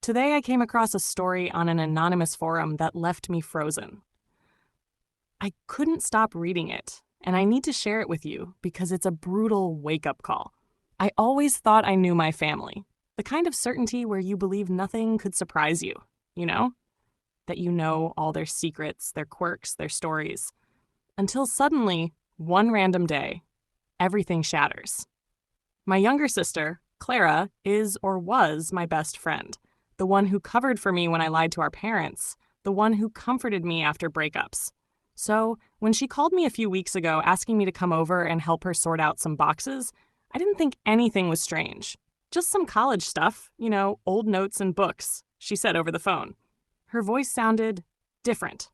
Today I came across a story on an anonymous forum that left me frozen. I couldn't stop reading it, and I need to share it with you because it's a brutal wake-up call. I always thought I knew my family, the kind of certainty where you believe nothing could surprise you, you know? That you know all their secrets, their quirks, their stories. Until suddenly, one random day, everything shatters. My younger sister, Clara, is or was my best friend. The one who covered for me when I lied to our parents, the one who comforted me after breakups. So, when she called me a few weeks ago asking me to come over and help her sort out some boxes, I didn't think anything was strange. Just some college stuff, old notes and books, she said over the phone. Her voice sounded different,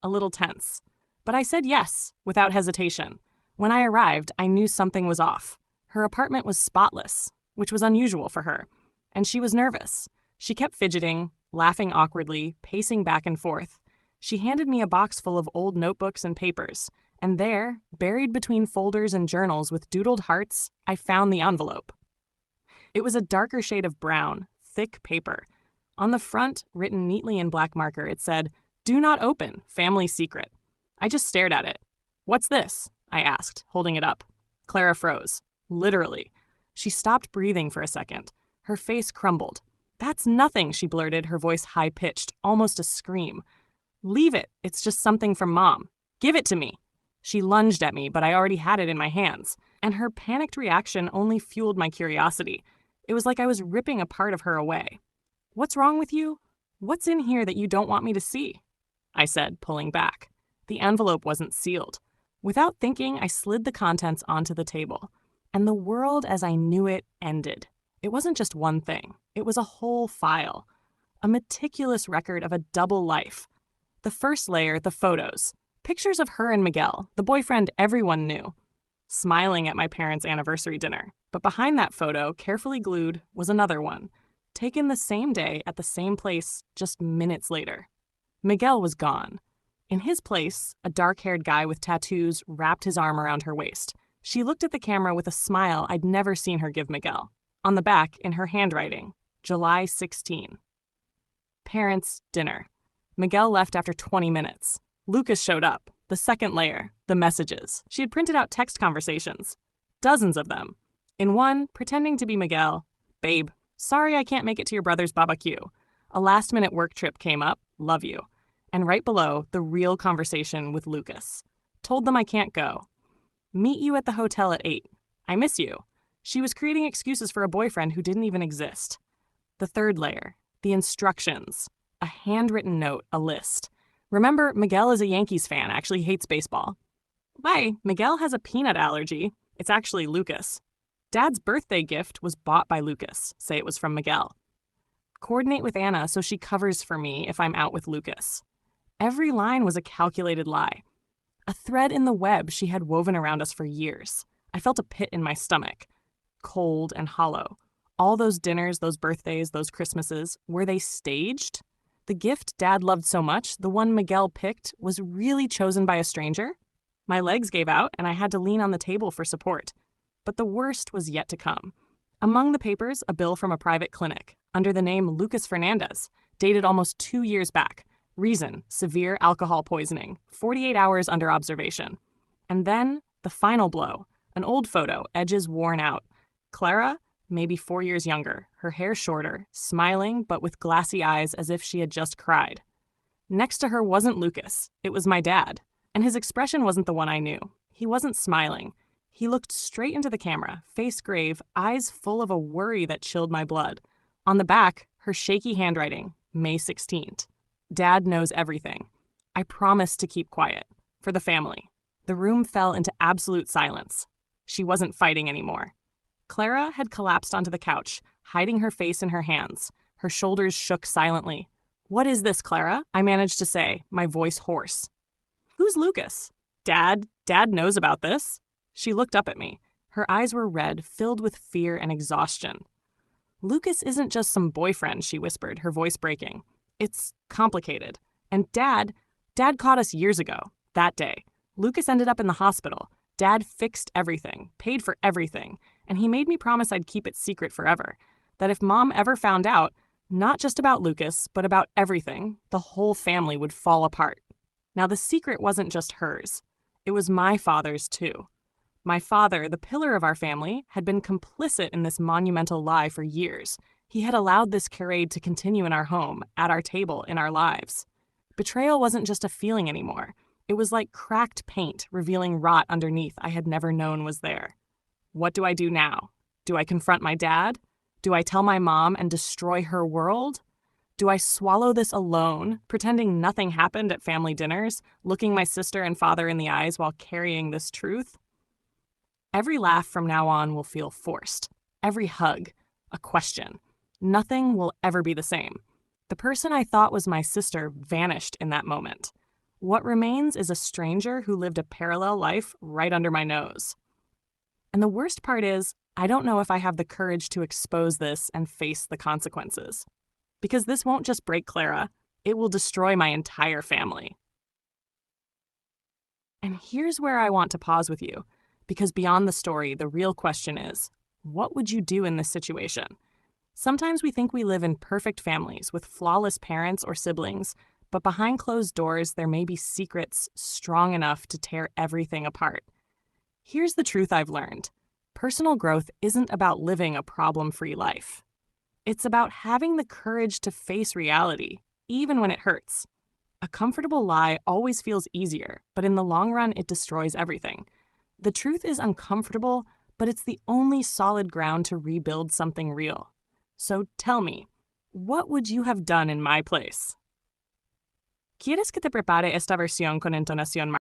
a little tense. But I said yes, without hesitation. When I arrived, I knew something was off. Her apartment was spotless, which was unusual for her, and she was nervous. She kept fidgeting, laughing awkwardly, pacing back and forth. She handed me a box full of old notebooks and papers, and there, buried between folders and journals with doodled hearts, I found the envelope. It was a darker shade of brown, thick paper. On the front, written neatly in black marker, it said, "Do not open, family secret." I just stared at it. "What's this?" I asked, holding it up. Clara froze. Literally. She stopped breathing for a second. Her face crumbled. "That's nothing," she blurted, her voice high-pitched, almost a scream. "Leave it. It's just something from Mom. Give it to me." She lunged at me, but I already had it in my hands, and her panicked reaction only fueled my curiosity. It was like I was ripping a part of her away. "What's wrong with you? What's in here that you don't want me to see?" I said, pulling back. The envelope wasn't sealed. Without thinking, I slid the contents onto the table, and the world as I knew it ended. It wasn't just one thing. It was a whole file, a meticulous record of a double life. The first layer, the photos, pictures of her and Miguel, the boyfriend everyone knew, smiling at my parents' anniversary dinner. But behind that photo, carefully glued, was another one, taken the same day at the same place just minutes later. Miguel was gone. In his place, a dark-haired guy with tattoos wrapped his arm around her waist. She looked at the camera with a smile I'd never seen her give Miguel. On the back, in her handwriting, July 16. Parents' dinner. Miguel left after 20 minutes. Lucas showed up. The second layer, the messages. She had printed out text conversations. Dozens of them. In one, pretending to be Miguel, "Babe, sorry I can't make it to your brother's barbecue. A last-minute work trip came up. Love you." And right below, the real conversation with Lucas. "Told them I can't go. Meet you at the hotel at 8. I miss you." She was creating excuses for a boyfriend who didn't even exist. The third layer, the instructions. A handwritten note, a list. "Remember, Miguel is a Yankees fan, actually hates baseball." "Bye, Miguel has a peanut allergy. It's actually Lucas." "Dad's birthday gift was bought by Lucas. Say it was from Miguel." "Coordinate with Anna so she covers for me if I'm out with Lucas." Every line was a calculated lie. A thread in the web she had woven around us for years. I felt a pit in my stomach. Cold and hollow. All those dinners, those birthdays, those Christmases, were they staged? The gift Dad loved so much, the one Miguel picked, was really chosen by a stranger? My legs gave out, and I had to lean on the table for support. But the worst was yet to come. Among the papers, a bill from a private clinic, under the name Lucas Fernandez, dated almost 2 years back. Reason, severe alcohol poisoning, 48 hours under observation. And then, the final blow, an old photo, edges worn out. Clara, maybe 4 years younger, her hair shorter, smiling but with glassy eyes as if she had just cried. Next to her wasn't Lucas, it was my dad. And his expression wasn't the one I knew. He wasn't smiling. He looked straight into the camera, face grave, eyes full of a worry that chilled my blood. On the back, her shaky handwriting, May 16th. Dad knows everything. I promised to keep quiet. For the family. The room fell into absolute silence. She wasn't fighting anymore. Clara had collapsed onto the couch, hiding her face in her hands. Her shoulders shook silently. "What is this, Clara?" I managed to say, my voice hoarse. "Who's Lucas?" Dad knows about this." She looked up at me. Her eyes were red, filled with fear and exhaustion. "Lucas isn't just some boyfriend," she whispered, her voice breaking. "It's complicated. And Dad caught us years ago, that day. Lucas ended up in the hospital. Dad fixed everything, paid for everything, and he made me promise I'd keep it secret forever. That if Mom ever found out, Not just about Lucas, but about everything. The whole family would fall apart. Now, the secret wasn't just hers. It was my father's, too. My father, the pillar of our family, had been complicit in this monumental lie for years. He had allowed this charade to continue in our home, at our table, in our lives. Betrayal wasn't just a feeling anymore. It was like cracked paint revealing rot underneath I had never known was there. What do I do now? Do I confront my dad? Do I tell my mom and destroy her world? Do I swallow this alone, pretending nothing happened at family dinners, looking my sister and father in the eyes while carrying this truth? Every laugh from now on will feel forced. Every hug, a question. Nothing will ever be the same. The person I thought was my sister vanished in that moment. What remains is a stranger who lived a parallel life right under my nose. And the worst part is, I don't know if I have the courage to expose this and face the consequences. Because this won't just break Clara, it will destroy my entire family. And here's where I want to pause with you, because beyond the story, the real question is, what would you do in this situation? Sometimes we think we live in perfect families with flawless parents or siblings, but behind closed doors, there may be secrets strong enough to tear everything apart. Here's the truth I've learned. Personal growth isn't about living a problem-free life. It's about having the courage to face reality, even when it hurts. A comfortable lie always feels easier, but in the long run, it destroys everything. The truth is uncomfortable, but it's the only solid ground to rebuild something real. So tell me, what would you have done in my place? ¿Quieres que te prepare esta versión con entonación